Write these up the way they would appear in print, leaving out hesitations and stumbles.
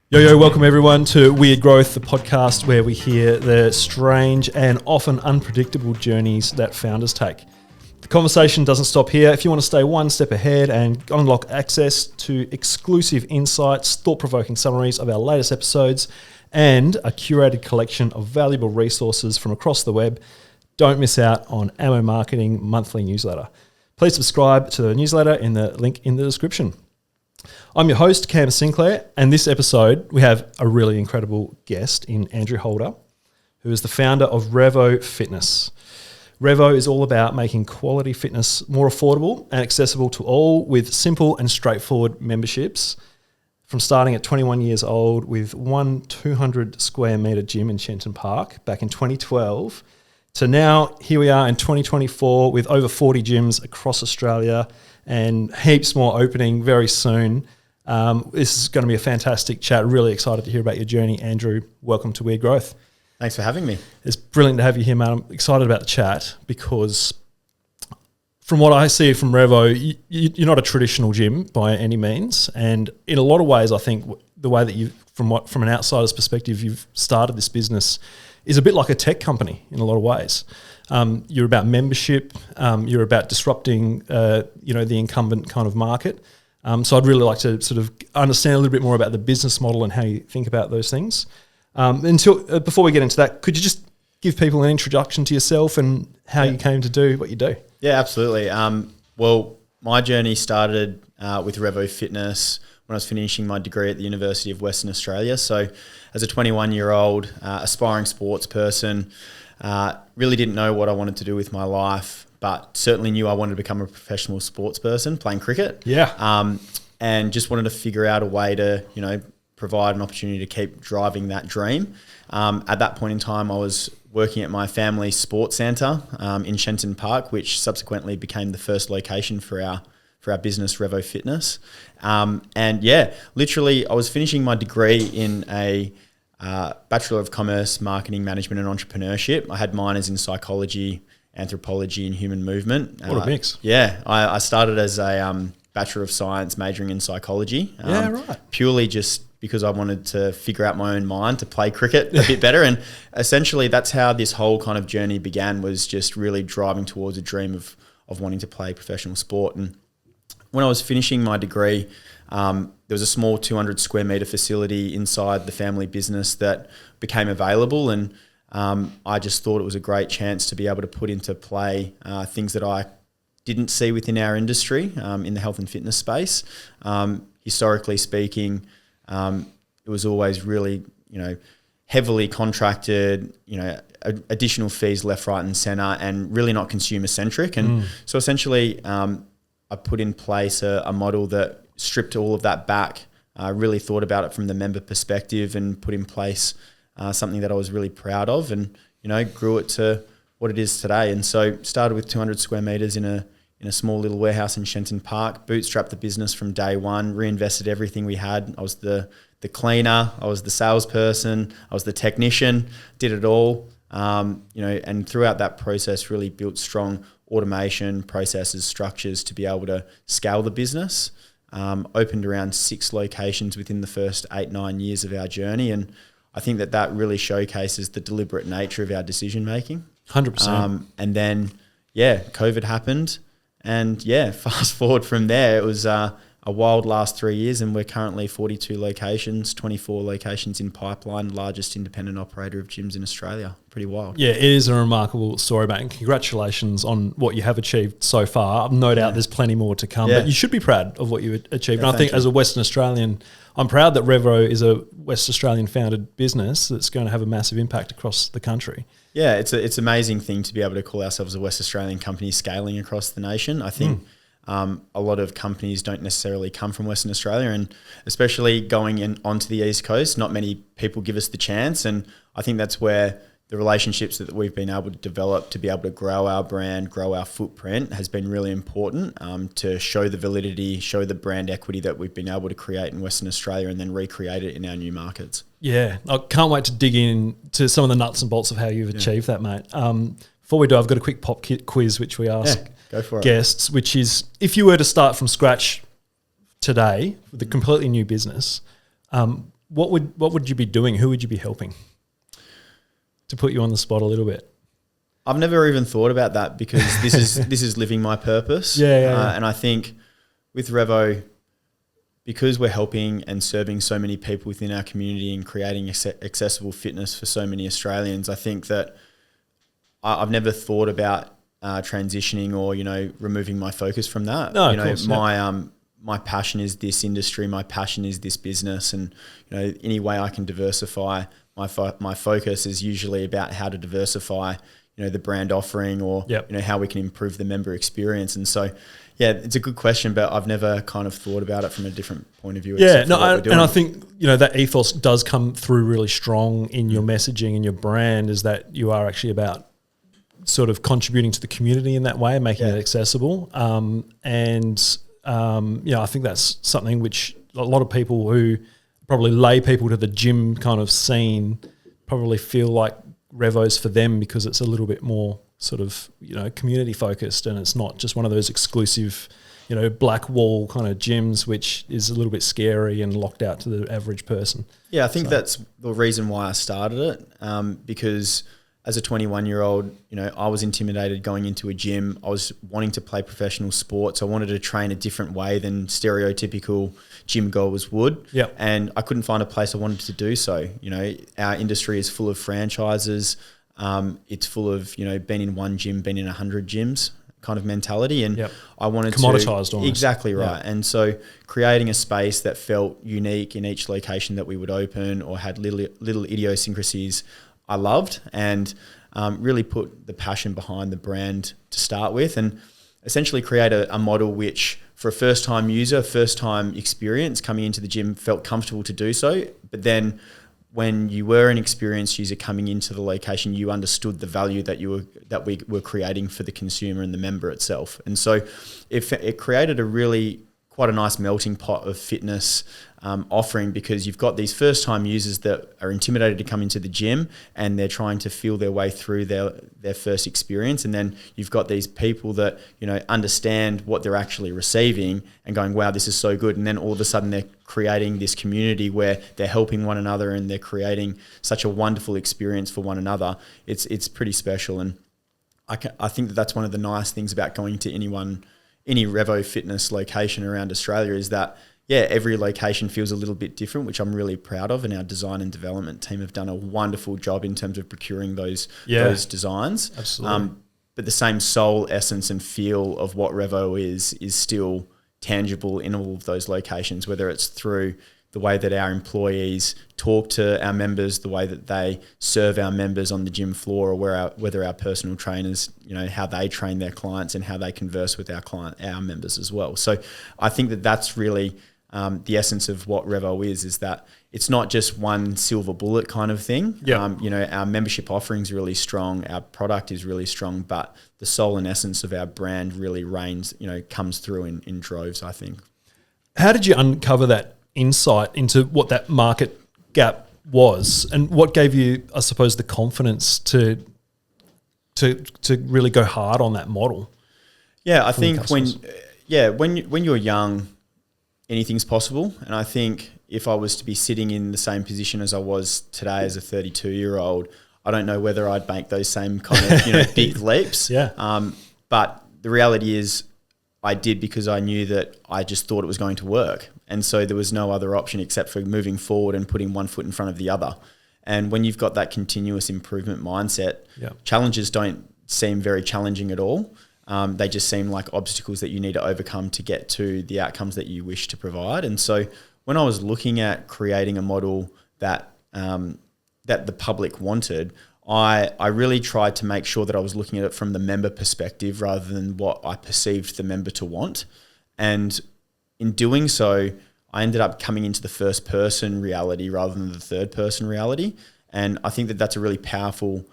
Yo, welcome everyone to Weird Growth, the podcast where we hear the strange and often unpredictable journeys that founders take. The conversation doesn't stop here. If you want to stay one step ahead and unlock access to exclusive insights, thought-provoking summaries of our latest episodes, and a curated collection of valuable resources from across the web, don't miss out on Ammo Marketing monthly newsletter. Please subscribe to the newsletter in the link in the description. I'm your host, Cam Sinclair, and this episode we have a really incredible guest in Andrew Holder, who is the founder of Revo Fitness. Revo is all about making quality fitness more affordable and accessible to all with simple and straightforward memberships. From starting at 21 years old with one 200 square metre gym in Shenton Park back in 2012, to now here we are in 2024 with over 40 gyms across Australia and heaps more opening very soon. This is going to be a fantastic chat. Really excited to hear about your journey, Andrew. Welcome to Weird Growth. Thanks for having me. It's brilliant to have you here, man. I'm excited about the chat because from what I see from Revo, you're not a traditional gym by any means. And in a lot of ways, I think the way that you, from an outsider's perspective, you've started this business is a bit like a tech company in a lot of ways. You're about membership. You're about disrupting, the incumbent kind of market. So I'd really like to sort of understand a little bit more about the business model and how you think about those things. Before we get into that, could you just give people an introduction to yourself and how you came to do what you do? Yeah, absolutely. Well, my journey started with Revo Fitness when I was finishing my degree at the University of Western Australia. So as a 21-year-old aspiring sports person, really didn't know what I wanted to do with my life, but certainly knew I wanted to become a professional sports person playing cricket. Yeah. And just wanted to figure out a way to, provide an opportunity to keep driving that dream. At that point in time, I was working at my family's sports centre in Shenton Park, which subsequently became the first location for our business, Revo Fitness. Literally I was finishing my degree in a Bachelor of Commerce, Marketing, Management and Entrepreneurship. I had minors in psychology, anthropology and human movement. What a mix. Yeah, I started as a Bachelor of Science majoring in psychology. Purely just because I wanted to figure out my own mind to play cricket a bit better. And essentially that's how this whole kind of journey began, was just really driving towards a dream of wanting to play professional sport. And when I was finishing my degree, there was a small 200 square metre facility inside the family business that became available. And I just thought it was a great chance to be able to put into play things that I didn't see within our industry in the health and fitness space. Historically speaking, it was always really, heavily contracted, additional fees left, right and centre, and really not consumer centric. And so essentially I put in place a model that stripped all of that back, really thought about it from the member perspective and put in place something that I was really proud of, and, grew it to what it is today. And so started with 200 square metres in a small little warehouse in Shenton Park, bootstrapped the business from day one, reinvested everything we had. I was the cleaner, I was the salesperson, I was the technician, did it all. And throughout that process really built strong automation, processes, structures to be able to scale the business. Opened around 6 locations within the first 8-9 years of our journey. And I think that really showcases the deliberate nature of our decision making. 100%. And then, COVID happened. And fast forward from there, it was a wild last 3 years, and we're currently 42 locations, 24 locations in pipeline, largest independent operator of gyms in Australia. Pretty wild. Yeah, it is a remarkable story, mate. And congratulations on what you have achieved so far. No doubt there's plenty more to come, but you should be proud of what you achieved. And I think as a Western Australian, I'm proud that Revo is a West Australian founded business that's going to have a massive impact across the country. Yeah, it's an amazing thing to be able to call ourselves a West Australian company scaling across the nation. I think a lot of companies don't necessarily come from Western Australia, and especially going onto the East Coast, not many people give us the chance. And I think that's where the relationships that we've been able to develop to be able to grow our brand, grow our footprint has been really important to show the validity, show the brand equity that we've been able to create in Western Australia and then recreate it in our new markets. Yeah, I can't wait to dig into some of the nuts and bolts of how you've achieved that, mate. Before we do, I've got a quick pop quiz which we ask go for guests, which is if you were to start from scratch today with a completely new business, what would you be doing? Who would you be helping? To put you on the spot a little bit. I've never even thought about that because this is living my purpose. Yeah. And I think with Revo, because we're helping and serving so many people within our community and creating accessible fitness for so many Australians, I think that I've never thought about transitioning or, removing my focus from that. No, of course, my passion is this industry. My passion is this business. And, any way I can diversify my focus is usually about how to diversify, the brand offering or, how we can improve the member experience. And so, yeah, it's a good question, but I've never kind of thought about it from a different point of view. Yeah, and I think, that ethos does come through really strong in your messaging and your brand, is that you are actually about sort of contributing to the community in that way and making it accessible. I think that's something which a lot of people who probably lay people to the gym kind of scene probably feel like Revo's for them, because it's a little bit more sort of, community focused, and it's not just one of those exclusive, black wall kind of gyms, which is a little bit scary and locked out to the average person. Yeah, I think that's the reason why I started it, because as a 21-year-old, I was intimidated going into a gym. I was wanting to play professional sports. I wanted to train a different way than stereotypical gym goers would. Yep. And I couldn't find a place I wanted to do so. Our industry is full of franchises. It's full of, been in one gym, been in 100 gyms kind of mentality. And I wanted commoditized almost. Exactly right. And so creating a space that felt unique in each location that we would open or had little idiosyncrasies I loved, and really put the passion behind the brand to start with, and essentially create a model which, for a first-time user, first-time experience coming into the gym, felt comfortable to do so. But then when you were an experienced user coming into the location, you understood the value that we were creating for the consumer and the member itself. And so it created quite a nice melting pot of fitness offering, because you've got these first-time users that are intimidated to come into the gym and they're trying to feel their way through their first experience. And then you've got these people that, understand what they're actually receiving and going, wow, this is so good. And then all of a sudden they're creating this community where they're helping one another and they're creating such a wonderful experience for one another. It's pretty special. And I think that's one of the nice things about going to any Revo Fitness location around Australia, is that, every location feels a little bit different, which I'm really proud of. And our design and development team have done a wonderful job in terms of procuring those designs. Absolutely. But the same soul, essence and feel of what Revo is still tangible in all of those locations, whether it's through the way that our employees talk to our members, the way that they serve our members on the gym floor, or whether our personal trainers, how they train their clients and how they converse with our members as well. So I think that that's really the essence of what Revo is that it's not just one silver bullet kind of thing. Our membership offering is really strong, our product is really strong, but the soul and essence of our brand really comes through in droves, I think. How did you uncover that insight into what that market gap was, and what gave you, I suppose, the confidence to really go hard on that model? Yeah, I think when you're young, anything's possible. And I think if I was to be sitting in the same position as I was today as a 32-year-old, I don't know whether I'd make those same kind of big leaps. But the reality is I did, because I knew that I just thought it was going to work. And so there was no other option except for moving forward and putting one foot in front of the other. And when you've got that continuous improvement mindset, challenges don't seem very challenging at all. They just seem like obstacles that you need to overcome to get to the outcomes that you wish to provide. And so when I was looking at creating a model that the public wanted, I really tried to make sure that I was looking at it from the member perspective rather than what I perceived the member to want. And in doing so, I ended up coming into the first person reality rather than the third person reality. And I think that that's a really powerful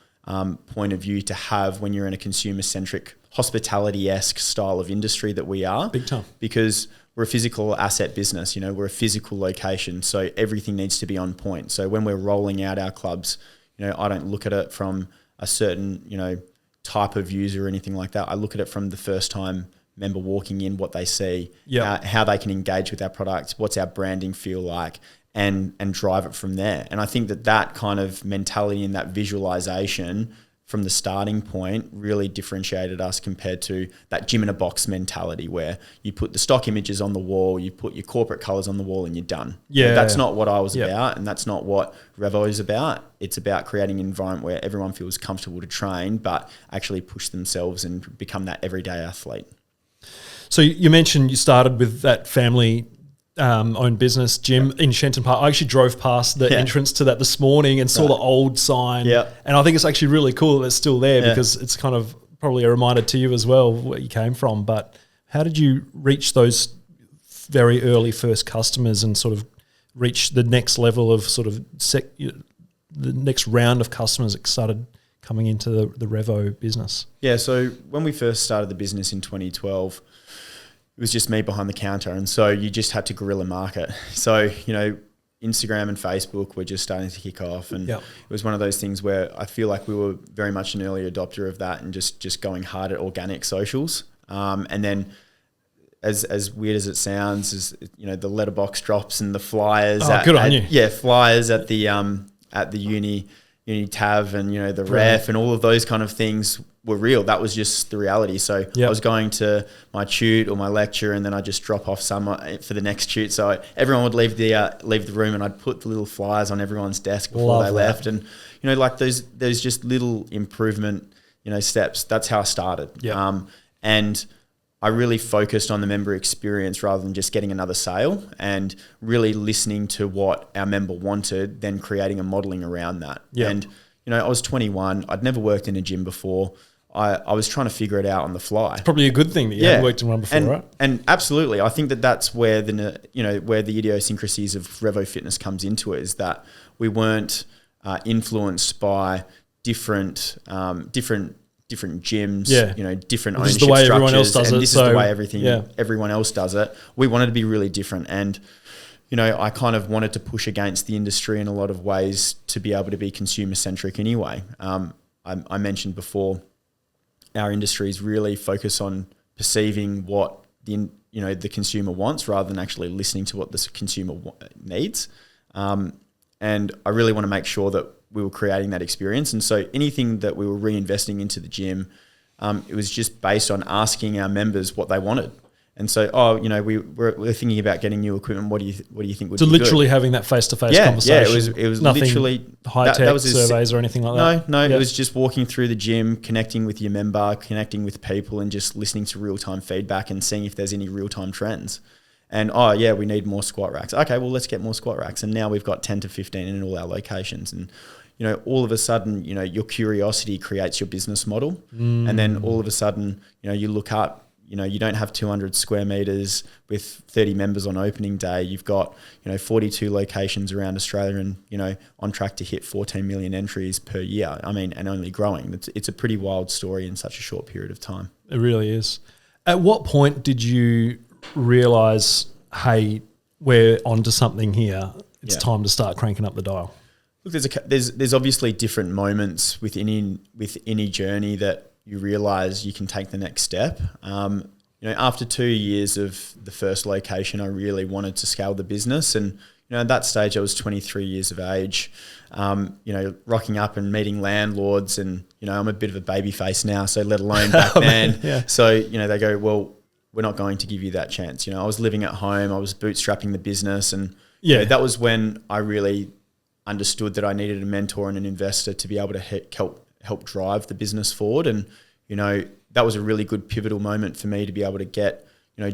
point of view to have when you're in a consumer-centric, hospitality-esque style of industry that we are. Big time. Because we're a physical asset business, we're a physical location, so everything needs to be on point. So when we're rolling out our clubs, I don't look at it from a certain, type of user or anything like that. I look at it from the first time member walking in, what they see, how they can engage with our products, what's our branding feel like. and drive it from there. And I think that kind of mentality and that visualization from the starting point really differentiated us compared to that gym in a box mentality where you put the stock images on the wall, you put your corporate colors on the wall and you're done. Yeah. That's not what I was about, and that's not what Revo is about. It's about creating an environment where everyone feels comfortable to train, but actually push themselves and become that everyday athlete. So you mentioned you started with that family owned business gym in Shenton Park. I actually drove past the entrance to that this morning and saw the old sign. Yeah. And I think it's actually really cool that it's still there because it's kind of probably a reminder to you as well where you came from. But how did you reach those very early first customers and sort of reach the next level of sort of the next round of customers that started coming into the Revo business? Yeah, so when we first started the business in 2012, it was just me behind the counter. And so you just had to guerrilla market. So, Instagram and Facebook were just starting to kick off. And it was one of those things where I feel like we were very much an early adopter of that and just going hard at organic socials. And then as weird as it sounds, is the letterbox drops and the flyers. Good on you. Yeah, flyers at the uni TAV and the ref and all of those kind of things were real. That was just the reality. So I was going to my tute or my lecture, and then I'd just drop off some for the next tute. So everyone would leave the room, and I'd put the little flyers on everyone's desk before they left. And like those just little improvement steps. That's how I started. And I really focused on the member experience rather than just getting another sale, and really listening to what our member wanted, then creating a modeling around that. And, I was 21. I'd never worked in a gym before. I was trying to figure it out on the fly. It's probably a good thing that you hadn't worked in one before, right? And absolutely. I think that's where where the idiosyncrasies of Revo Fitness comes into it, is that we weren't influenced by different gyms, different ownership the way structures, everyone else does and it, this is the way everyone else does it. We wanted to be really different, and I kind of wanted to push against the industry in a lot of ways to be able to be consumer centric anyway. I mentioned before, our industries really focus on perceiving what the consumer wants rather than actually listening to what the consumer needs. And I really want to make sure that we were creating that experience. And so anything that we were reinvesting into the gym, it was just based on asking our members what they wanted. And so, we're thinking about getting new equipment. What do you think would be literally good? having that face-to-face conversation. Yeah, it was nothing literally high-tech surveys or anything like that. No, it was just walking through the gym, connecting with your member, connecting with people, and just listening to real-time feedback and seeing if there's any real-time trends. And we need more squat racks. Okay, well, let's get more squat racks. And now we've got 10 to 15 in all our locations. And all of a sudden, your curiosity creates your business model. And then all of a sudden, you look up. You don't have 200 square meters with 30 members on opening day. You've got, 42 locations around Australia and, on track to hit 14 million entries per year. I mean, and only growing. It's a pretty wild story in such a short period of time. It really is. At what point did you realize, hey, we're onto something here? It's time to start cranking up the dial. Look, there's obviously different moments with any journey that you realize you can take the next step. After 2 years of the first location, I really wanted to scale the business. And, at that stage, I was 23 years of age, rocking up and meeting landlords. And, I'm a bit of a baby face now, so let alone back then. So, they go, well, we're not going to give you that chance. I was living at home. I was bootstrapping the business. And that was when I really understood that I needed a mentor and an investor to be able to help drive the business forward. And, that was a really good pivotal moment for me to be able to get,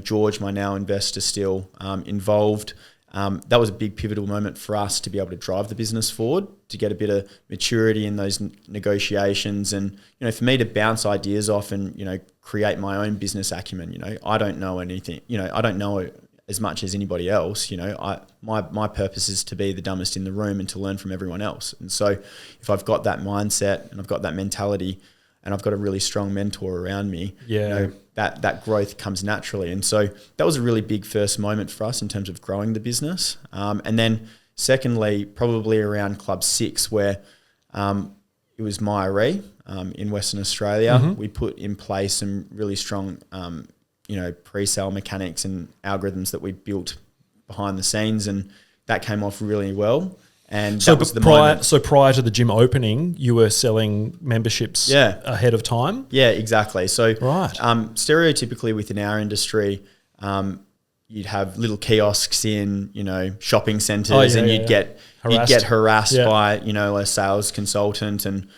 George, my now investor, still involved. That was a big pivotal moment for us to be able to drive the business forward, to get a bit of maturity in those negotiations. And, for me to bounce ideas off and, create my own business acumen. I don't know anything, I don't know as much as anybody else. My purpose is to be the dumbest in the room and to learn from everyone else. And so if I've got that mindset and I've got that mentality and I've got a really strong mentor around me, that growth comes naturally. And so that was a really big first moment for us in terms of growing the business. And then secondly, probably around Club 6, where it was Myre in Western Australia. Mm-hmm. We put in place some really strong pre-sale mechanics and algorithms that we built behind the scenes, and that came off really well. And so that was the moment. So prior to the gym opening, you were selling memberships ahead of time? Yeah, exactly. So right. Stereotypically within our industry, you'd have little kiosks in, shopping centres, and you'd get harassed by, a sales consultant. And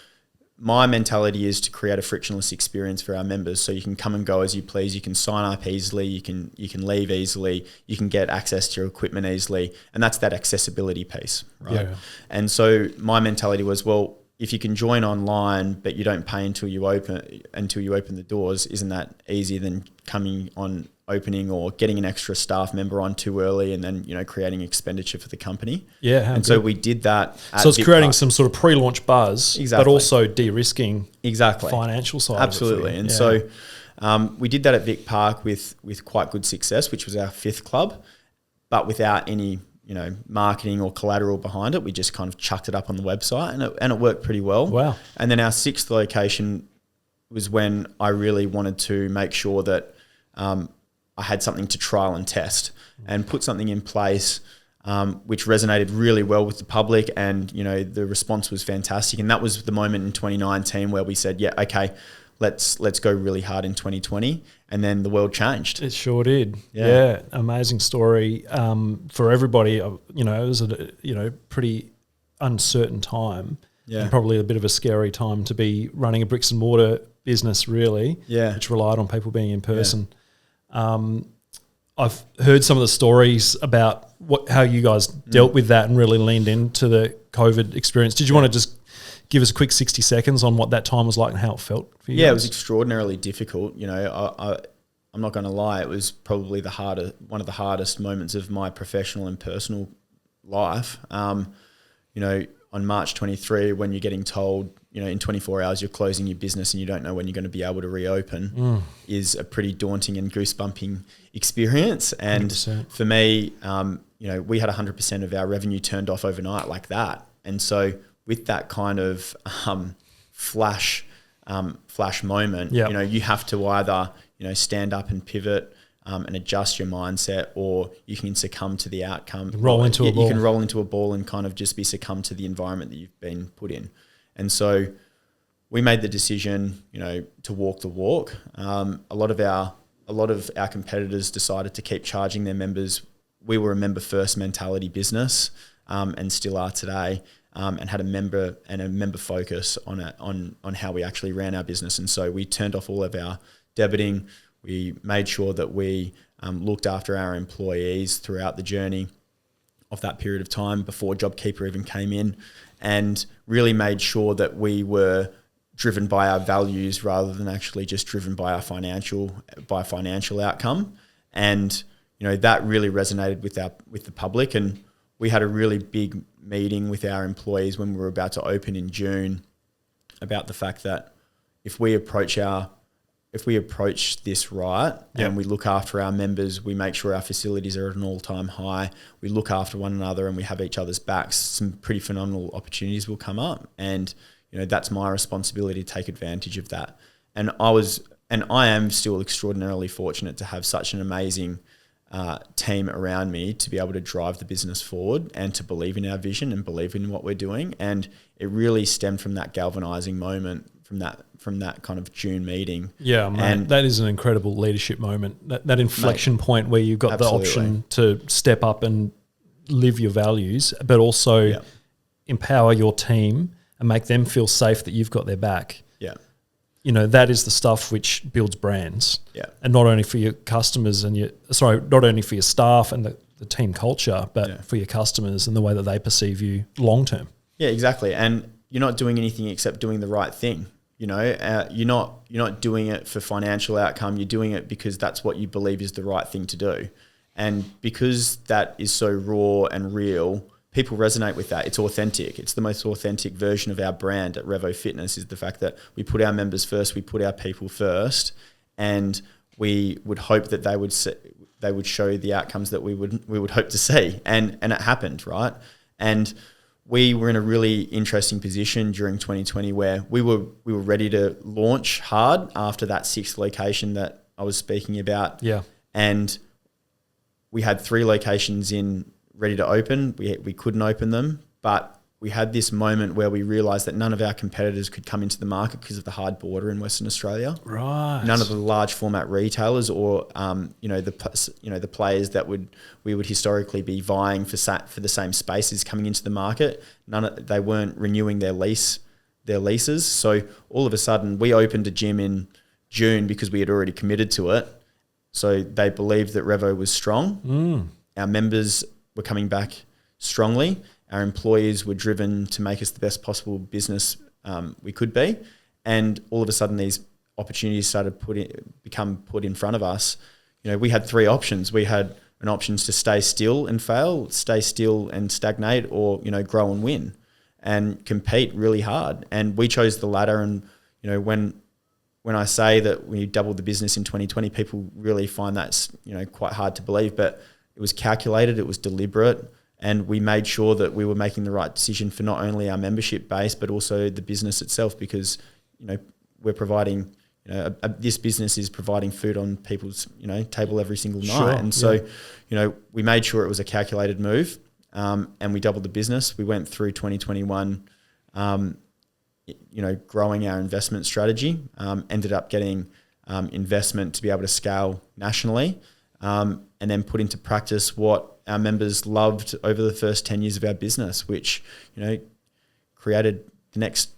my mentality is to create a frictionless experience for our members, so you can come and go as you please. You can sign up easily. You can leave easily. You can get access to your equipment easily, and that's that accessibility piece, right? Yeah. And so my mentality was, well, if you can join online but you don't pay until you open the doors, isn't that easier than coming on opening or getting an extra staff member on too early and then creating expenditure for the company? Yeah, and so we did that. So it's creating some sort of pre-launch buzz, exactly, but also de-risking financial side. Absolutely, and so we did that at Vic Park with quite good success, which was our 5th club, but without any marketing or collateral behind it. We just kind of chucked it up on the website, and it worked pretty well. Wow! And then our 6th location was when I really wanted to make sure that I had something to trial and test and put something in place which resonated really well with the public, and the response was fantastic. And that was the moment in 2019 where we said, yeah, okay, let's go really hard in 2020, and then the world changed. It sure did. Yeah, amazing story for everybody. It was a pretty uncertain time, and probably a bit of a scary time to be running a bricks and mortar business, really, which relied on people being in person. I've heard some of the stories about how you guys dealt with that and really leaned into the COVID experience. Did you want to just give us a quick 60 seconds on what that time was like and how it felt for you? Yeah, guys? It was extraordinarily difficult. I'm not going to lie, it was probably one of the hardest moments of my professional and personal life. On March 23, when you're getting told, in 24 hours you're closing your business and you don't know when you're going to be able to reopen, is a pretty daunting and goosebumping experience. And 100%. For me, we had 100% of our revenue turned off overnight like that. And so with that kind of flash moment, you have to either stand up and pivot and adjust your mindset, or you can succumb to the outcome. You can roll into a ball and kind of just be succumb to the environment that you've been put in. And so we made the decision, to walk the walk. A lot of our competitors decided to keep charging their members. We were a member first mentality business, and still are today, and had a member focus on how we actually ran our business. And so we turned off all of our debiting. We made sure that we looked after our employees throughout the journey of that period of time before JobKeeper even came in, and really made sure that we were driven by our values rather than actually just driven by financial outcome. And that really resonated with the public. And we had a really big meeting with our employees when we were about to open in June about the fact that if we approach this right, and we look after our members, we make sure our facilities are at an all-time high, we look after one another and we have each other's backs, some pretty phenomenal opportunities will come up. And that's my responsibility to take advantage of that. And I am still extraordinarily fortunate to have such an amazing team around me to be able to drive the business forward and to believe in our vision and believe in what we're doing. And it really stemmed from that galvanizing moment, from that kind of June meeting. Yeah, mate, and that is an incredible leadership moment. That inflection point where you've got the option to step up and live your values, but also empower your team and make them feel safe that you've got their back. Yeah. That is the stuff which builds brands. Yeah. And not only for your customers and not only for your staff and the team culture, but for your customers and the way that they perceive you long term. Yeah, exactly. And you're not doing anything except doing the right thing. You're not doing it for financial outcome. You're doing it because that's what you believe is the right thing to do. And because that is so raw and real, people resonate with that. It's authentic. It's the most authentic version of our brand at Revo Fitness, is the fact that we put our members first, we put our people first, and we would hope that they would show the outcomes that we would hope to see. And it happened, right? And we were in a really interesting position during 2020 where we were ready to launch hard after that 6th location that I was speaking about. Yeah. And we had 3 locations in ready to open. We couldn't open them, but we had this moment where we realised that none of our competitors could come into the market because of the hard border in Western Australia. Right. None of the large format retailers or the players that we would historically be vying for the same spaces coming into the market. They weren't renewing their leases. So all of a sudden, we opened a gym in June because we had already committed to it. So they believed that Revo was strong. Our members were coming back strongly. Our employees were driven to make us the best possible business we could be. And all of a sudden, these opportunities started become put in front of us. We had 3 options. We had an option to stay still and fail, stay still and stagnate, or, grow and win and compete really hard. And we chose the latter. And, when I say that we doubled the business in 2020, people really find that's, quite hard to believe, but it was calculated, it was deliberate. And we made sure that we were making the right decision for not only our membership base, but also the business itself, because, we're providing, this business is providing food on people's, table every single night. And so, we made sure it was a calculated move, and we doubled the business. We went through 2021, growing our investment strategy, ended up getting investment to be able to scale nationally, and then put into practice what our members loved over the first 10 years of our business, which, created the next,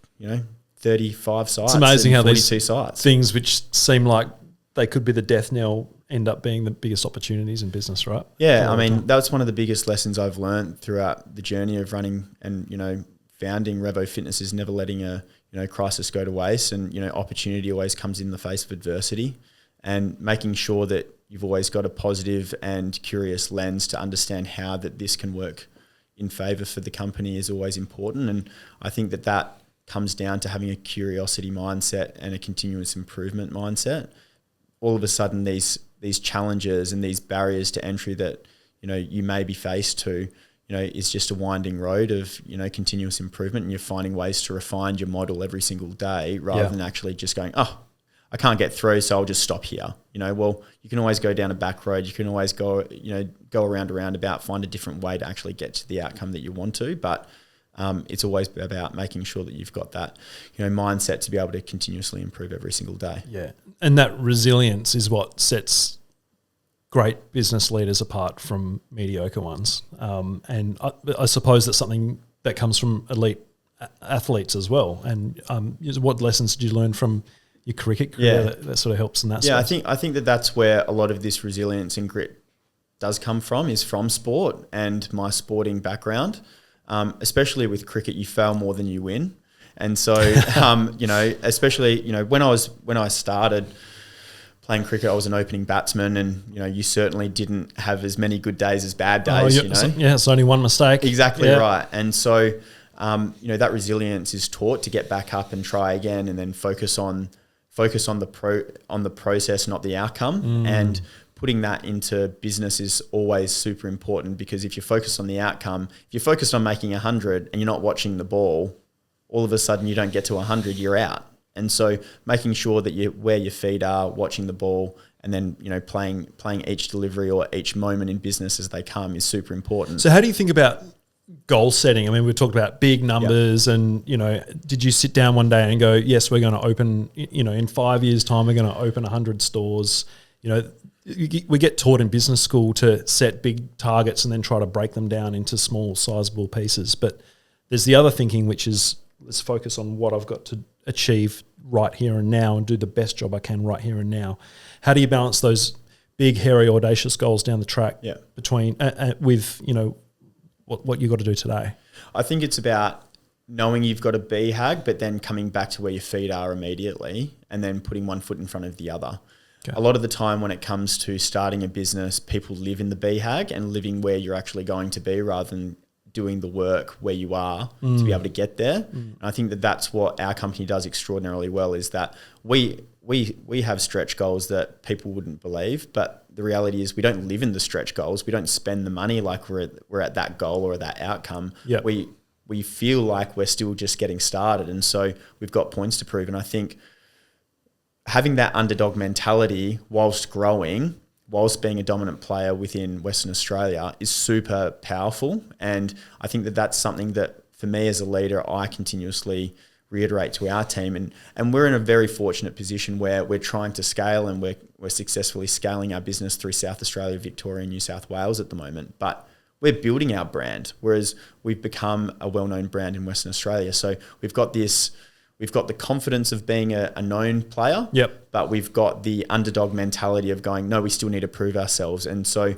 35 sites. It's amazing how these sites. Things which seem like they could be the death knell end up being the biggest opportunities in business, right? Yeah, I mean, that's one of the biggest lessons I've learned throughout the journey of running and, founding Revo Fitness, is never letting a, crisis go to waste. And, opportunity always comes in the face of adversity, and making sure that you've always got a positive and curious lens to understand how that this can work in favour for the company is always important. And I think that comes down to having a curiosity mindset and a continuous improvement mindset. All of a sudden, these challenges and these barriers to entry that, you may be faced to, is just a winding road of, continuous improvement, and you're finding ways to refine your model every single day rather than actually just going, I can't get through, so I'll just stop here. Well, you can always go down a back road. You can always go around a roundabout, find a different way to actually get to the outcome that you want to. But it's always about making sure that you've got that, mindset to be able to continuously improve every single day. Yeah, and that resilience is what sets great business leaders apart from mediocre ones. And I suppose that's something that comes from elite athletes as well. And what lessons did you learn from your cricket career that sort of helps in that space? I think that's where a lot of this resilience and grit does come from, is from sport and my sporting background. Especially with cricket, you fail more than you win. And so, especially, when I started playing cricket, I was an opening batsman, and, you certainly didn't have as many good days as bad days, it's only one mistake. Exactly right. And so, that resilience is taught to get back up and try again, and then focus on the process, not the outcome. And putting that into business is always super important, because if you focus on the outcome, if you're focused on making 100 and you're not watching the ball, all of a sudden you don't get to 100, you're out. And so making sure that you're where your feet are, watching the ball, and then, playing each delivery or each moment in business as they come is super important. So how do you think about goal setting? I mean, we talked about big numbers and, did you sit down one day and go, yes, we're going to open, in 5 years' time, we're going to open 100 stores? We get taught in business school to set big targets and then try to break them down into small, sizable pieces. But there's the other thinking, which is, let's focus on what I've got to achieve right here and now and do the best job I can right here and now. How do you balance those big, hairy, audacious goals down the track between with, what you've got to do today? I think it's about knowing you've got a BHAG, but then coming back to where your feet are immediately and then putting one foot in front of the other. Okay. A lot of the time when it comes to starting a business, people live in the BHAG and living where you're actually going to be rather than doing the work where you are to be able to get there. And I think that's what our company does extraordinarily well, is that we have stretch goals that people wouldn't believe, but the reality is we don't live in the stretch goals. We don't spend the money like we're at that goal or that outcome. Yep. We feel like we're still just getting started, and so we've got points to prove. And I think having that underdog mentality whilst whilst being a dominant player within Western Australia, is super powerful. And I think that that's something that, for me as a leader, I continuously reiterate to our team. And we're in a very fortunate position where we're trying to scale, and we're successfully scaling our business through South Australia, Victoria, and New South Wales at the moment. But we're building our brand, whereas we've become a well-known brand in Western Australia. So we've got the confidence of being a known player, but we've got the underdog mentality of going, no, we still need to prove ourselves. And so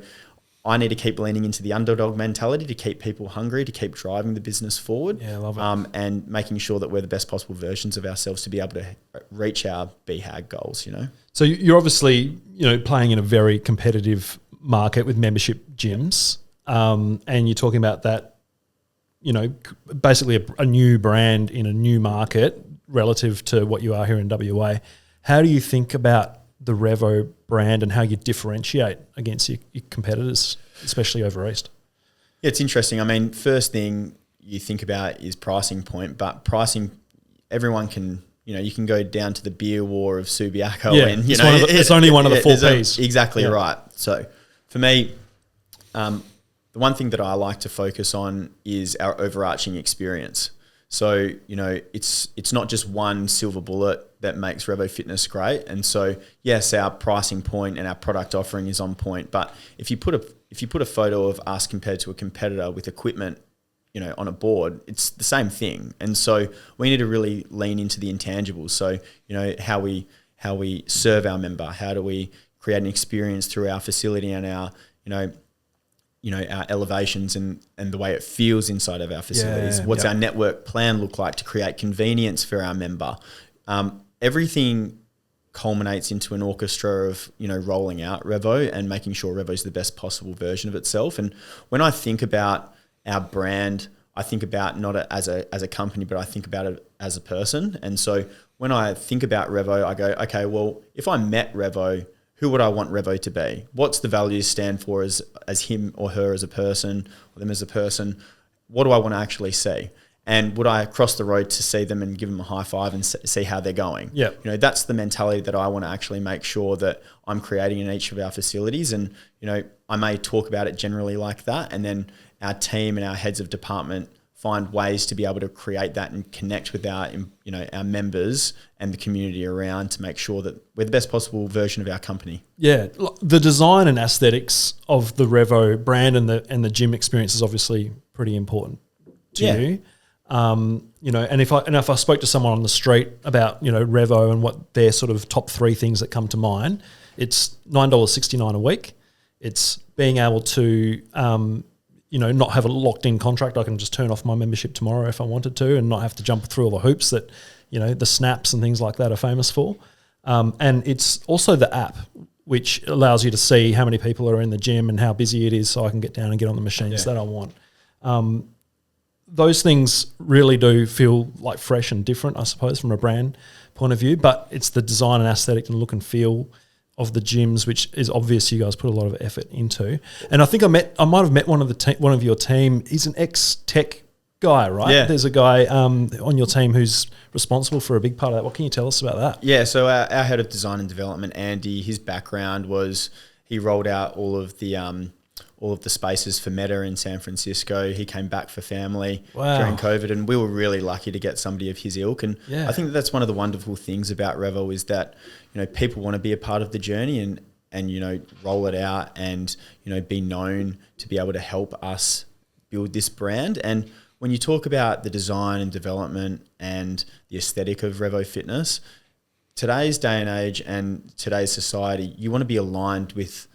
I need to keep leaning into the underdog mentality to keep people hungry, to keep driving the business forward. Yeah, I love it. And making sure that we're the best possible versions of ourselves to be able to reach our BHAG goals, you know. So you're obviously, playing in a very competitive market with membership gyms, and you're talking about that, basically a new brand in a new market relative to what you are here in WA. How do you think about the Revo brand and how you differentiate against your competitors, especially over East? Yeah, it's interesting. I mean, first thing you think about is pricing point, but pricing, everyone can, you can go down to the beer war of Subiaco and, it's only one of the four Ps. Exactly right. So for me, the one thing that I like to focus on is our overarching experience. So, it's not just one silver bullet that makes Revo Fitness great. And so, yes, our pricing point and our product offering is on point. But if you put a photo of us compared to a competitor with equipment, on a board, it's the same thing. And so we need to really lean into the intangibles. So, how we serve our member, how do we create an experience through our facility and our, our elevations and the way it feels inside of our facilities. What's our network plan look like to create convenience for our member? Everything culminates into an orchestra of, rolling out Revo and making sure Revo is the best possible version of itself. And when I think about our brand, I think about not as a company, but I think about it as a person. And so when I think about Revo, I go, okay, well, if I met Revo, who would I want Revo to be? What's the values stand for as him or her as a person, or them as a person? What do I want to actually see? And would I cross the road to see them and give them a high five and see how they're going? Yeah. That's the mentality that I want to actually make sure that I'm creating in each of our facilities. And, I may talk about it generally like that. And then our team and our heads of department find ways to be able to create that and connect with our members and the community around to make sure that we're the best possible version of our company. Yeah, the design and aesthetics of the Revo brand and the gym experience is obviously pretty important to you. And if I spoke to someone on the street about Revo and what their sort of top three things that come to mind, it's $9.69 a week. It's being able to not have a locked-in contract. I can just turn off my membership tomorrow if I wanted to and not have to jump through all the hoops that, the snaps and things like that are famous for. And it's also the app, which allows you to see how many people are in the gym and how busy it is so I can get down and get on the machines that I want. Those things really do feel like fresh and different, I suppose, from a brand point of view, but it's the design and aesthetic and look and feel of the gyms, which is obvious you guys put a lot of effort into. And I think I might have met one of your team. He's an ex-tech guy, right? Yeah. There's a guy on your team who's responsible for a big part of that. What can you tell us about that? Yeah, so our head of design and development, Andy, his background was he rolled out all of the spaces for Meta in San Francisco. He came back for family during COVID, and we were really lucky to get somebody of his ilk. And I think that's one of the wonderful things about Revo is that, people want to be a part of the journey and roll it out and, be known to be able to help us build this brand. And when you talk about the design and development and the aesthetic of Revo Fitness, today's day and age and today's society, you want to be aligned with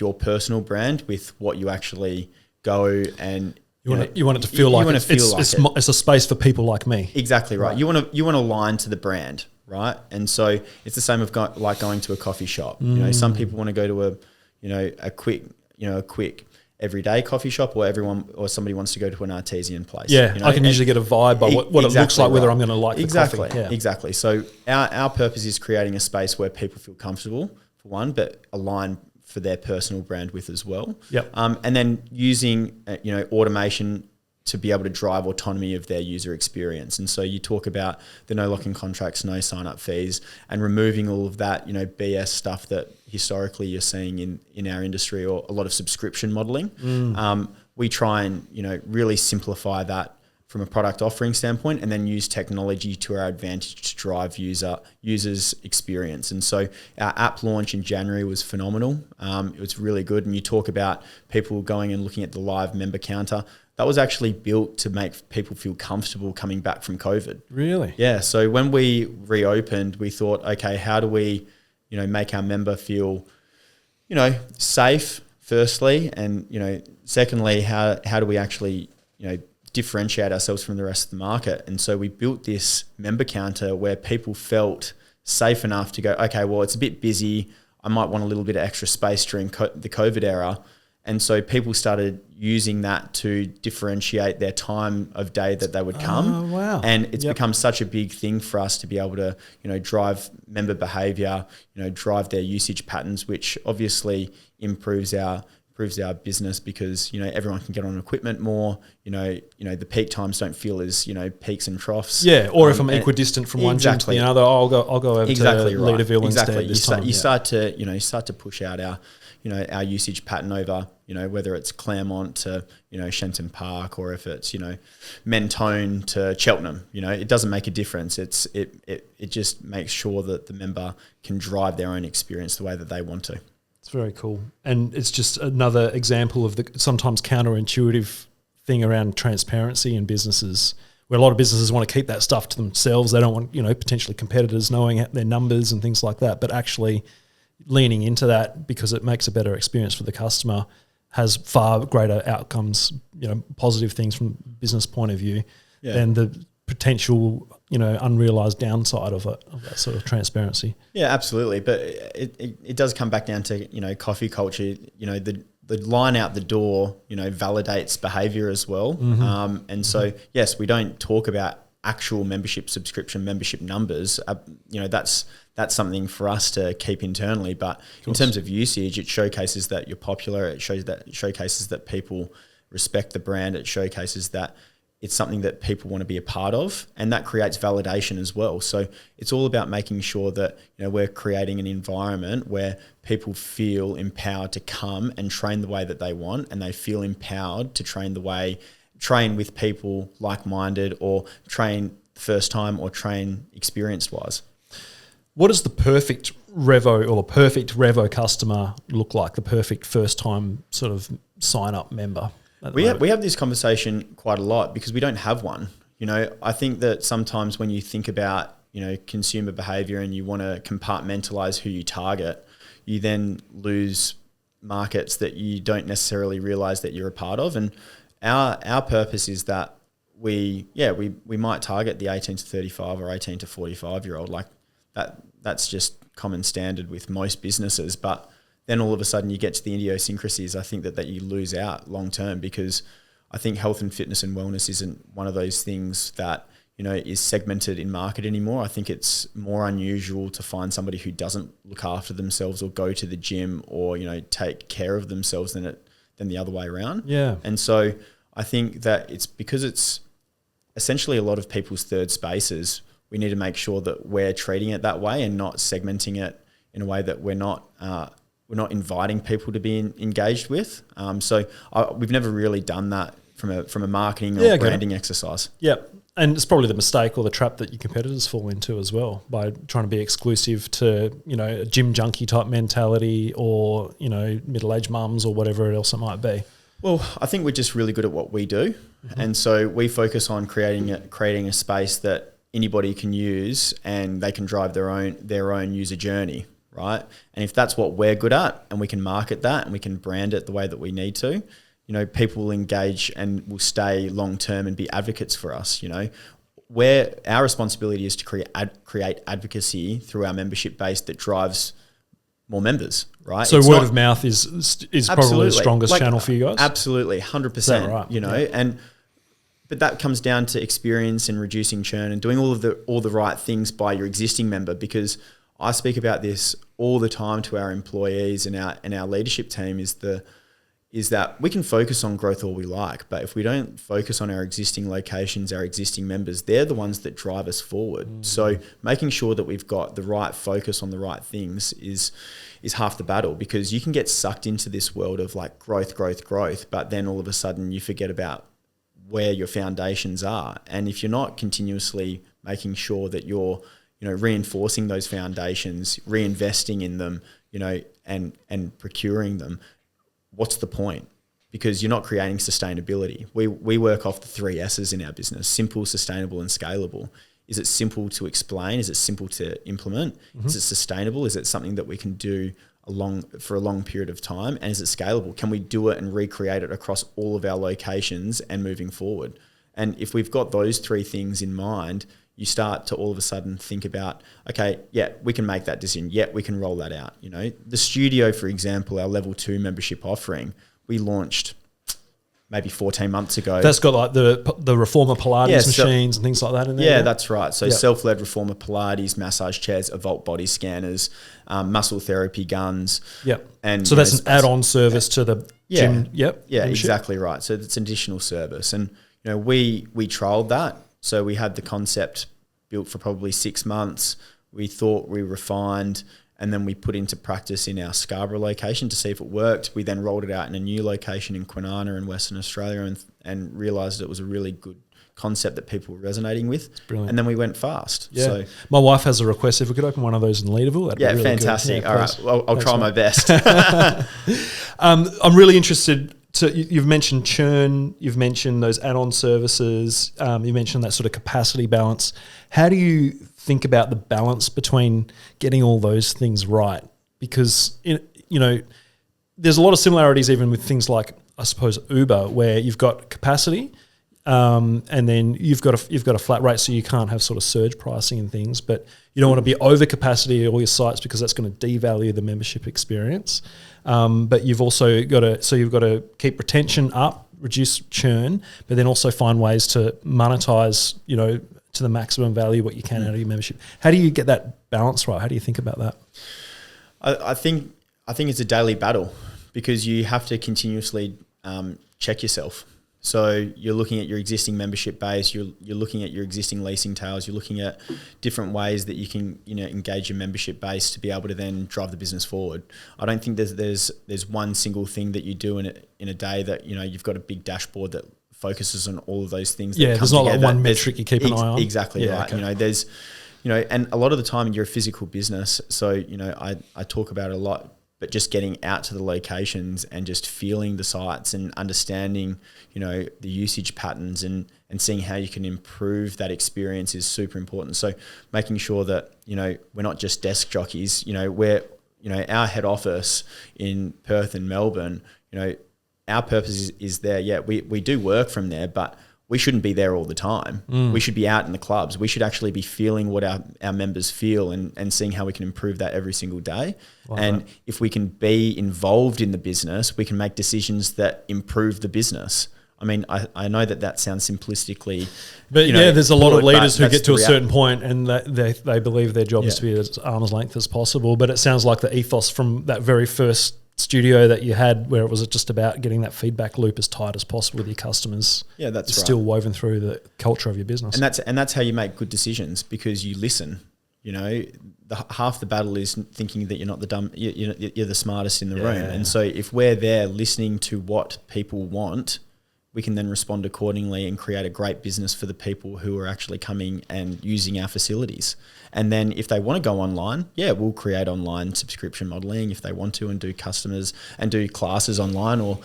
your personal brand, with what you actually go and you want it to feel like it's a space for people like me. Exactly right. You want to align to the brand, right? And so it's the same of like going to a coffee shop. Some people want to go to a quick everyday coffee shop, or somebody wants to go to an artesian place. Yeah, I can usually get a vibe by what it looks like, whether I'm going to like the coffee. Yeah. Exactly. So our purpose is creating a space where people feel comfortable, for one, but align for their personal brand with as well. Yep. And then using automation to be able to drive autonomy of their user experience. And so you talk about the no lock-in contracts, no sign-up fees, and removing all of that, BS stuff that historically you're seeing in our industry, or a lot of subscription modeling. We try and, really simplify that from a product offering standpoint, and then use technology to our advantage to drive users' experience. And so our app launch in January was phenomenal. It was really good. And you talk about people going and looking at the live member counter. That was actually built to make people feel comfortable coming back from COVID. Really? Yeah. So when we reopened, we thought, okay, how do we, make our member feel, safe, firstly, and, secondly, how do we actually, differentiate ourselves from the rest of the market? And so we built this member counter where people felt safe enough to go, okay, well, it's a bit busy. I might want a little bit of extra space during the COVID era. And so people started using that to differentiate their time of day that they would come. Oh, wow. And it's become such a big thing for us to be able to, drive member behavior, drive their usage patterns, which obviously improves our business, because, everyone can get on equipment more, the peak times don't feel as, peaks and troughs. Yeah. Or if I'm equidistant from one gym to the other, I'll go over to Leaderville instead this time. You start to push out our usage pattern over, whether it's Claremont to, Shenton Park, or if it's, Mentone to Cheltenham, it doesn't make a difference. It just makes sure that the member can drive their own experience the way that they want to. It's very cool. And it's just another example of the sometimes counterintuitive thing around transparency in businesses, where a lot of businesses want to keep that stuff to themselves. They don't want, potentially competitors knowing their numbers and things like that, but actually leaning into that because it makes a better experience for the customer, has far greater outcomes, positive things from a business point of view than the potential, unrealized downside of that sort of transparency. Yeah, absolutely. But it does come back down to, coffee culture, the line out the door, validates behavior as well. And so, yes, we don't talk about actual subscription membership numbers. That's something for us to keep internally. But in terms of usage, it showcases that you're popular. It showcases that people respect the brand. It showcases that it's something that people want to be a part of, and that creates validation as well. So it's all about making sure that, we're creating an environment where people feel empowered to come and train the way that they want, and they feel empowered to train with people like-minded, or train first time, or train experienced-wise. What does the perfect Revo, or the perfect Revo customer look like? The perfect first-time sort of sign-up member? We have this conversation quite a lot because we don't have one. I think that sometimes when you think about, consumer behavior and you want to compartmentalize who you target, you then lose markets that you don't necessarily realize that you're a part of. And our purpose is that we might target the 18 to 35 or 18 to 45 year old, like that's just common standard with most businesses. But then all of a sudden you get to the idiosyncrasies. I think that you lose out long term, because I think health and fitness and wellness isn't one of those things that, is segmented in market anymore. I think it's more unusual to find somebody who doesn't look after themselves or go to the gym or, take care of themselves than the other way around. Yeah. And so I think that it's because it's essentially a lot of people's third spaces. We need to make sure that we're treating it that way and not segmenting it in a way that we're not inviting people to be engaged with. So we've never really done that from a marketing or branding exercise. Yeah. And it's probably the mistake or the trap that your competitors fall into as well, by trying to be exclusive to, a gym junkie type mentality, or, middle-aged mums or whatever else it might be. Well, I think we're just really good at what we do. Mm-hmm. And so we focus on creating a space that anybody can use, and they can drive their own user journey. Right. And if that's what we're good at, and we can market that and we can brand it the way that we need to, people will engage and will stay long term and be advocates for us. Where our responsibility is to create advocacy through our membership base that drives more members. Right. So word of mouth is probably the strongest channel for you guys. Absolutely, 100%. Right? But that comes down to experience and reducing churn and doing all the right things by your existing member, because I speak about this all the time to our employees and our leadership team, is is that we can focus on growth all we like, but if we don't focus on our existing locations, our existing members, they're the ones that drive us forward. So making sure that we've got the right focus on the right things is half the battle, because you can get sucked into this world of like growth, but then all of a sudden you forget about where your foundations are. And if you're not continuously making sure that you're, reinforcing those foundations, reinvesting in them, and procuring them, what's the point? Because you're not creating sustainability. We work off the 3 S's in our business: simple, sustainable, and scalable. Is it simple to explain? Is it simple to implement? Is it sustainable? Is it something that we can do for a long period of time? And is it scalable? Can we do it and recreate it across all of our locations and moving forward? And if we've got those 3 things in mind, you start to all of a sudden think about, okay, yeah, we can make that decision. Yeah, we can roll that out. The studio, for example, our level 2 membership offering, we launched maybe 14 months ago. That's got like the Reformer Pilates machines and things like that in there. Yeah, that's right. So self-led Reformer Pilates, massage chairs, Evolt body scanners, muscle therapy guns. Yep. And so that's an add-on service to the gym. Yep. Yeah, exactly right. So it's an additional service. And we trialed that. So we had the concept built for probably 6 months. We thought, we refined, and then we put into practice in our Scarborough location to see if it worked. We then rolled it out in a new location in Kwinana in Western Australia and realised it was a really good concept that people were resonating with. Brilliant. And then we went fast. Yeah. So my wife has a request if we could open one of those in Leaderville. That'd be really fantastic. Good. All right, well, I'll try my best. I'm really interested. So you've mentioned churn, you've mentioned those add-on services, you mentioned that sort of capacity balance. How do you think about the balance between getting all those things right? Because there's a lot of similarities even with things like, I suppose, Uber, where you've got capacity, and then you've got a flat rate, so you can't have sort of surge pricing and things. But you don't want to be over capacity at all your sites because that's going to devalue the membership experience. But you've also got to keep retention up, reduce churn, but then also find ways to monetize, to the maximum value what you can out of your membership. How do you get that balance right? How do you think about that? I think it's a daily battle, because you have to continuously check yourself. So you're looking at your existing membership base, you're looking at your existing leasing tails, you're looking at different ways that you can engage your membership base to be able to then drive the business forward. I don't think there's one single thing that you do in a day that you've got a big dashboard that focuses on all of those things. Yeah, there's not like one metric you keep an eye on. Exactly right. Okay. There's and a lot of the time you're a physical business, so I talk about it a lot. But just getting out to the locations and just feeling the sites and understanding, the usage patterns and seeing how you can improve that experience is super important. So making sure that, we're not just desk jockeys, we're, our head office in Perth and Melbourne, our purpose is there. Yeah, we do work from there, but we shouldn't be there all the time. We should be out in the clubs. We should actually be feeling what our members feel and seeing how we can improve that every single day. If we can be involved in the business, we can make decisions that improve the business. I mean, I know that sounds simplistically, but there's a lot of leaders who get to a certain point and they believe their job is to be as arm's length as possible. But it sounds like the ethos from that very first studio that you had, where it was just about getting that feedback loop as tight as possible with your customers. Yeah, that's right. Still woven through the culture of your business. And that's how you make good decisions, because you listen. Half the battle is thinking that you're not you're the smartest in the room. And so if we're there listening to what people want, we can then respond accordingly and create a great business for the people who are actually coming and using our facilities. And then if they want to go online, we'll create online subscription modeling if they want to, and do customers and do classes online. Or,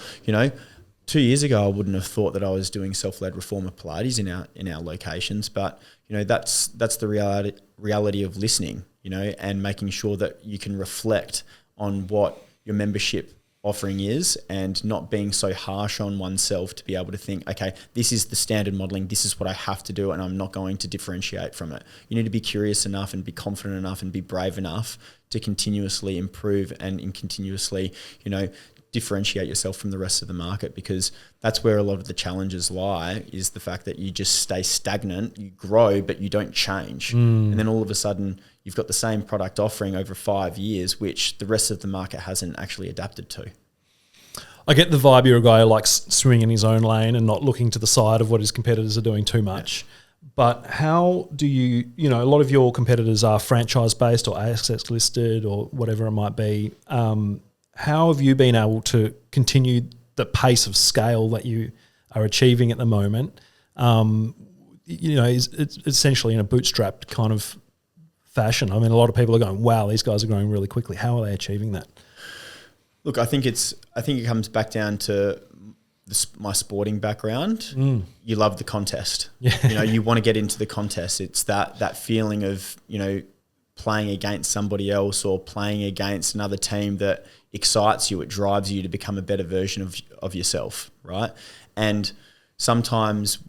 2 years ago, I wouldn't have thought that I was doing self-led Reformer Pilates in our locations, but that's the reality of listening, and making sure that you can reflect on what your membership offering is, and not being so harsh on oneself to be able to think, okay, this is the standard modeling, this is what I have to do, and I'm not going to differentiate from it. You need to be curious enough and be confident enough and be brave enough to continuously improve and continuously, differentiate yourself from the rest of the market, because that's where a lot of the challenges lie, is the fact that you just stay stagnant, you grow, but you don't change. And then all of a sudden you've got the same product offering over 5 years, which the rest of the market hasn't actually adapted to. I get the vibe you're a guy who likes swimming in his own lane and not looking to the side of what his competitors are doing too much. Yeah. But how do you know, a lot of your competitors are franchise-based or ASX listed or whatever it might be. How have you been able to continue the pace of scale that you are achieving at the moment? You know, it's essentially in a bootstrapped kind of fashion. I mean, a lot of people are going, wow, these guys are growing really quickly. How are they achieving that? Look, I think it comes back down to my sporting background. You love the contest. Yeah. You know, you want to get into the contest. It's that feeling of, you know, playing against somebody else or playing against another team that excites you. It drives you to become a better version of yourself, right? And sometimes,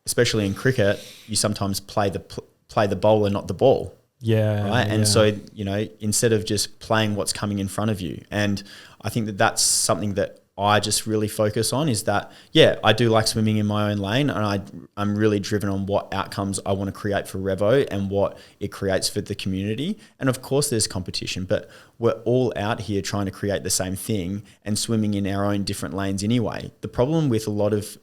especially in cricket, you sometimes play the bowler, not the ball. Yeah. Right. And so, you know, instead of just playing what's coming in front of you. And I think that that's something that I just really focus on is that, yeah, I do like swimming in my own lane, and I'm really driven on what outcomes I want to create for Revo and what it creates for the community. And of course there's competition, but we're all out here trying to create the same thing and swimming in our own different lanes anyway. The problem with a lot of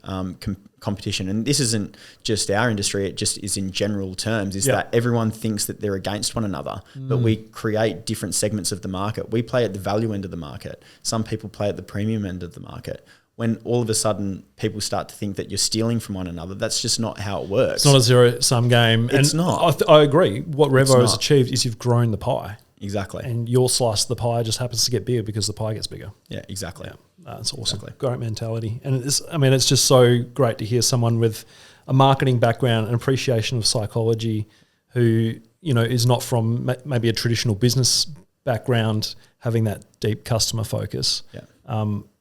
competition, and this isn't just our industry, it just is in general terms, is that everyone thinks that they're against one another, but we create different segments of the market. We play at the value end of the market. Some people play at the premium end of the market. When all of a sudden people start to think that you're stealing from one another, that's just not how it works. It's not a zero-sum game. It's not. I agree. What Revo has achieved is you've grown the pie. Exactly. And your slice of the pie just happens to get bigger because the pie gets bigger. Yeah, exactly. Yeah, that's awesome. Exactly. Great mentality. And it's just so great to hear someone with a marketing background, an appreciation of psychology, who, you know, is not from maybe a traditional business background, having that deep customer focus. Yeah.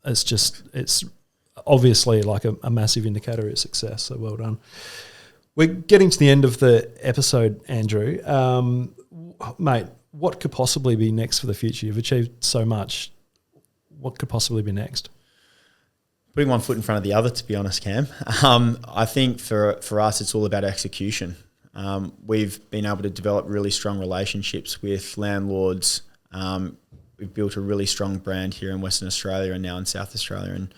It's obviously like a massive indicator of success. So well done. We're getting to the end of the episode, Andrew. Mate, what could possibly be next for the future? You've achieved so much. What could possibly be next? Putting one foot in front of the other, to be honest, Cam. I think for us, it's all about execution. We've been able to develop really strong relationships with landlords. We've built a really strong brand here in Western Australia and now in South Australia and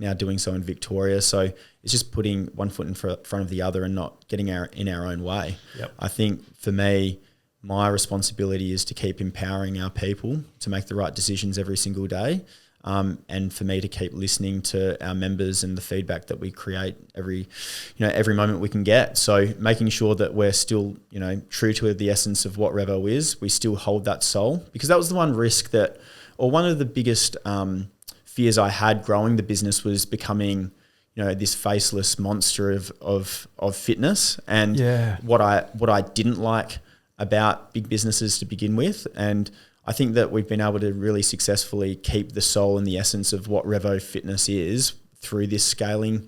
now doing so in Victoria. So it's just putting one foot in front of the other and not getting in our own way. Yep. I think for me, my responsibility is to keep empowering our people to make the right decisions every single day. And for me to keep listening to our members and the feedback that we create every moment we can get. So making sure that we're still, you know, true to the essence of what Revo is. We still hold that soul, because that was the one risk one of the biggest fears I had growing the business was becoming, you know, this faceless monster of fitness. And what I didn't like about big businesses to begin with. And I think that we've been able to really successfully keep the soul and the essence of what Revo Fitness is through this scaling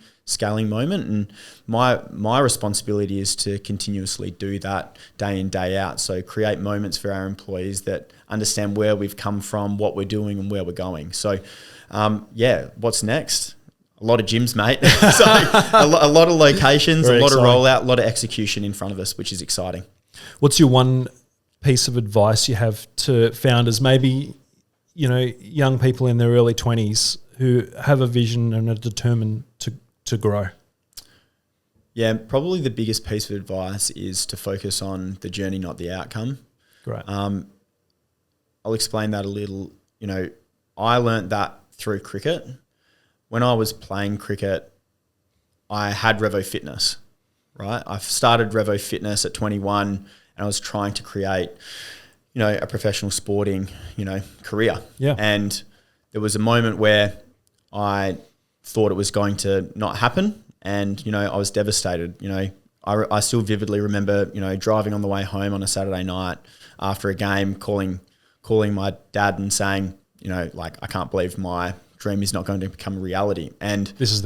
moment. And my responsibility is to continuously do that day in, day out. So create moments for our employees that understand where we've come from, what we're doing and where we're going. So what's next? A lot of gyms, mate. So a lot of locations, Very a lot exciting. of rollout, a lot of execution in front of us, which is exciting. What's your one piece of advice you have to founders, maybe, you know, young people in their early 20s who have a vision and are determined to grow? Yeah, probably the biggest piece of advice is to focus on the journey, not the outcome. Great. I'll explain that a little. You know, I learnt that through cricket. When I was playing cricket, I had Revo Fitness, right? I started Revo Fitness at 21 and I was trying to create, you know, a professional sporting, you know, career. Yeah. And there was a moment where I thought it was going to not happen. And, you know, I was devastated. You know, I still vividly remember, you know, driving on the way home on a Saturday night after a game, calling my dad and saying, you know, like, I can't believe my dream is not going to become a reality. And this is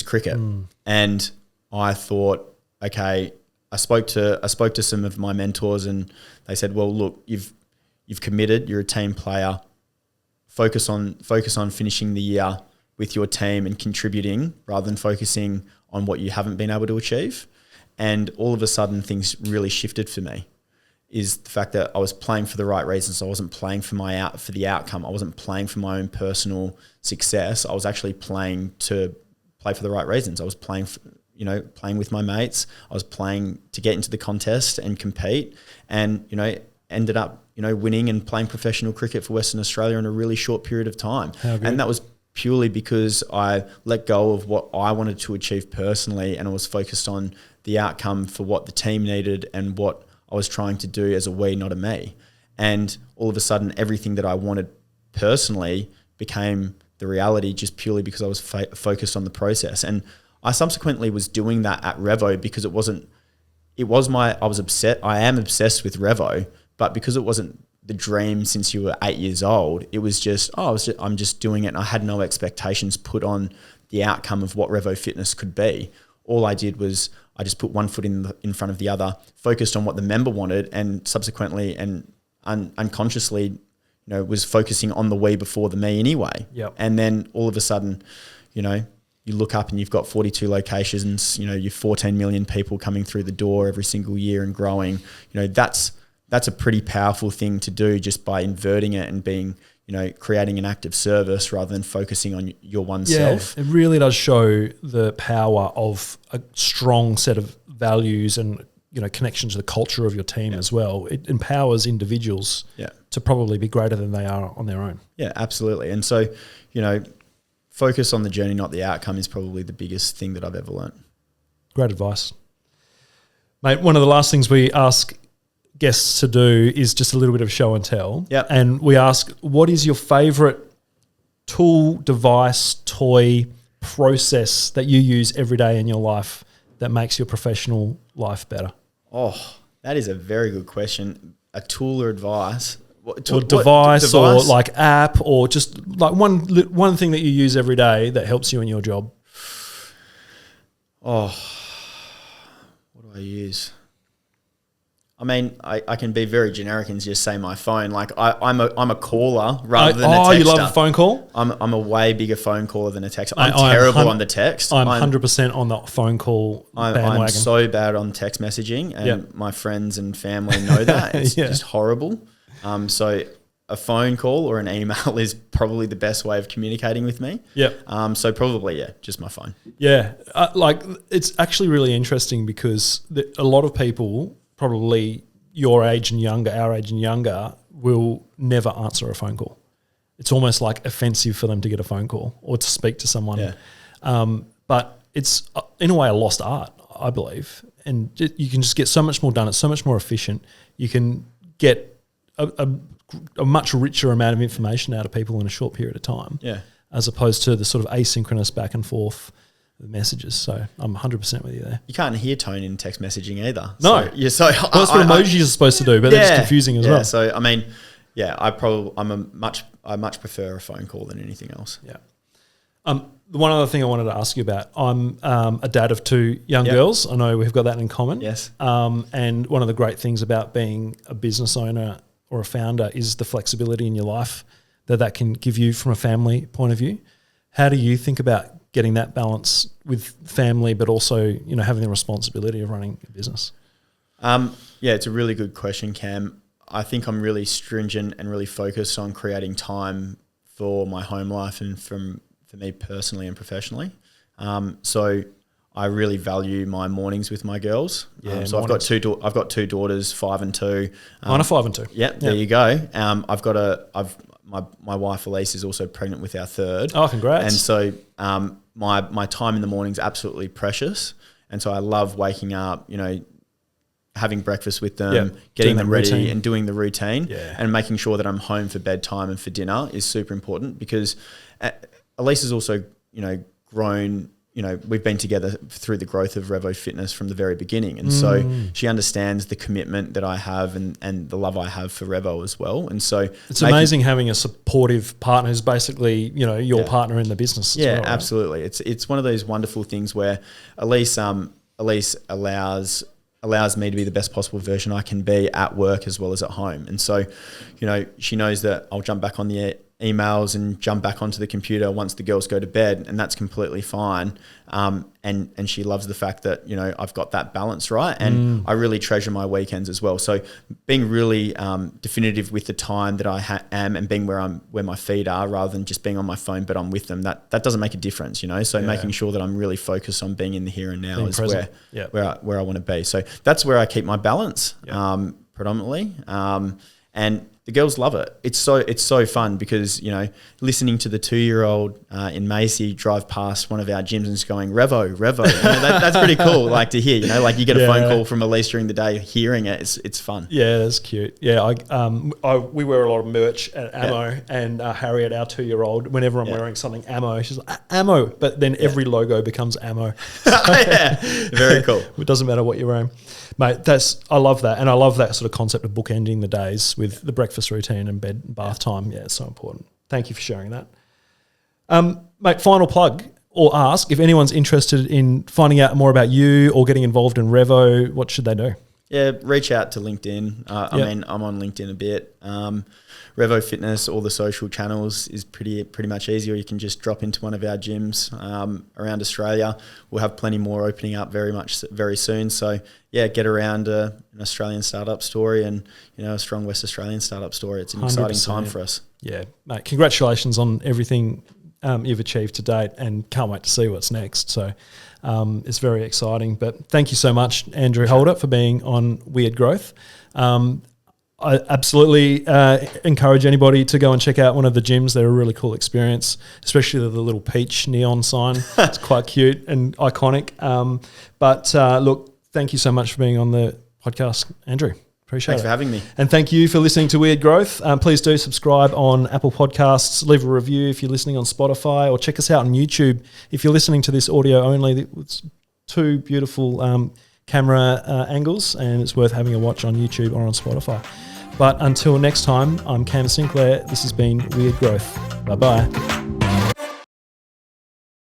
cricket. And I thought, okay, I spoke to some of my mentors and they said, well, look, you've committed, you're a team player. Focus on finishing the year with your team and contributing rather than focusing on what you haven't been able to achieve. And all of a sudden things really shifted for me. is the fact that I was playing for the right reasons. I wasn't playing for the outcome. I wasn't playing for my own personal success. I was actually playing to play for the right reasons. I was playing playing with my mates. I was playing to get into the contest and compete, and ended up winning and playing professional cricket for Western Australia in a really short period of time. And that was purely because I let go of what I wanted to achieve personally, and I was focused on the outcome for what the team needed and what I was trying to do as a we, not a me. And all of a sudden, everything that I wanted personally became the reality just purely because I was focused on the process. And I subsequently was doing that at Revo because I am obsessed with Revo, but because it wasn't the dream since you were 8 years old, it was just, I'm just doing it. And I had no expectations put on the outcome of what Revo Fitness could be. All I did was I just put one foot in front of the other, focused on what the member wanted, and subsequently and unconsciously, was focusing on the we before the me anyway. Yep. And then all of a sudden, you look up and you've got 42 locations, you've 14 million people coming through the door every single year and growing. That's a pretty powerful thing to do just by inverting it and being, creating an active service rather than focusing on your oneself. Yeah, it really does show the power of a strong set of values and, connection to the culture of your team as well. It empowers individuals to probably be greater than they are on their own. Yeah, absolutely. And so, focus on the journey, not the outcome, is probably the biggest thing that I've ever learned. Great advice. Mate, one of the last things we ask guests to do is just a little bit of show and tell. Yep. And we ask, what is your favourite tool, device, toy, process that you use every day in your life that makes your professional life better? Oh, that is a very good question. A tool or advice? Or device or like app, or just like one thing that you use every day that helps you in your job. Oh, what do I use? I mean, I can be very generic and just say my phone. Like I'm a caller rather than a texter. Oh, you love a phone call? I'm a way bigger phone caller than a texter. I'm terrible on the text. I'm 100% on the phone call bandwagon. I'm so bad on text messaging, and my friends and family know that. It's just horrible. So a phone call or an email is probably the best way of communicating with me. Yeah. So probably, just my phone. Yeah. It's actually really interesting because a lot of people, probably your age and younger, our age and younger, will never answer a phone call. It's almost like offensive for them to get a phone call or to speak to someone. Yeah. But it's in a way a lost art, I believe. And you can just get so much more done. It's so much more efficient. You can get a much richer amount of information out of people in a short period of time. Yeah. As opposed to the sort of asynchronous back and forth messages. So I'm 100% with you there. You can't hear tone in text messaging either. No. So that's what emojis are supposed to do, but they're just confusing as well. So I mean, I much prefer a phone call than anything else. Yeah. One other thing I wanted to ask you about, I'm a dad of 2 young girls. I know we've got that in common. Yes. And one of the great things about being a business owner or a founder is the flexibility in your life that can give you from a family point of view. How do you think about getting that balance with family, but also, having the responsibility of running a business? It's a really good question, Cam. I think I'm really stringent and really focused on creating time for my home life and for me personally and professionally. So I really value my mornings with my girls. So I've got two daughters, 5 and 2. Mine are 5 and 2. There you go. My wife Elise is also pregnant with our 3rd. Oh, congrats! And so my time in the morning is absolutely precious, and so I love waking up, having breakfast with them, getting them ready routine. And doing the routine, and making sure that I'm home for bedtime and for dinner is super important because Elise is also grown. We've been together through the growth of Revo Fitness from the very beginning. And so she understands the commitment that I have and the love I have for Revo as well. And so it's amazing having a supportive partner who's basically, your partner in the business as well, right? Absolutely. It's one of those wonderful things where Elise allows me to be the best possible version I can be at work as well as at home. And so, she knows that I'll jump back on the emails and jump back onto the computer once the girls go to bed, and that's completely fine. And she loves the fact that, you know, I've got that balance right, and I really treasure my weekends as well. So being really definitive with the time that I am, and being where my feet are, rather than just being on my phone, but I'm with them. That doesn't make a difference, you know. So making sure that I'm really focused on being in the here and now is where I want to be. So that's where I keep my balance predominantly. And the girls love it. It's so fun because, you know, listening to the 2-year-old in Macy drive past one of our gyms and just going, Revo. You know, that's pretty cool, like, to hear, you know, like you get a phone call from Elise during the day, hearing it, it's fun. Yeah, that's cute. Yeah, we wear a lot of merch at Ammo, and Harriet, our 2-year-old, whenever I'm wearing something Ammo, she's like, Ammo, but then every logo becomes Ammo. Very cool. It doesn't matter what you're wearing. Mate, I love that. And I love that sort of concept of bookending the days with the breakfast routine and bed and bath time. Yeah, it's so important. Thank you for sharing that. Mate, final plug or ask, if anyone's interested in finding out more about you or getting involved in Revo, what should they do? Yeah, reach out to LinkedIn. I mean, I'm on LinkedIn a bit. Revo Fitness, all the social channels is pretty much easy, or you can just drop into one of our gyms around Australia. We'll have plenty more opening up very soon. So yeah, get around an Australian startup story, and, you know, a strong West Australian startup story. It's an 100%. Exciting time for us. Yeah, mate, congratulations on everything you've achieved to date, and can't wait to see what's next. So it's very exciting. But thank you so much, Andrew Holder, for being on Weird Growth. I absolutely encourage anybody to go and check out one of the gyms. They're a really cool experience, especially the little peach neon sign. It's quite cute and iconic. But look, thank you so much for being on the podcast, Andrew. Appreciate it. Thanks for having me. And thank you for listening to Weird Growth. Please do subscribe on Apple Podcasts, leave a review if you're listening on Spotify, or check us out on YouTube. If you're listening to this audio only, it's 2 beautiful camera angles, and it's worth having a watch on YouTube or on Spotify. But until next time, I'm Cam Sinclair. This has been Weird Growth. Bye-bye.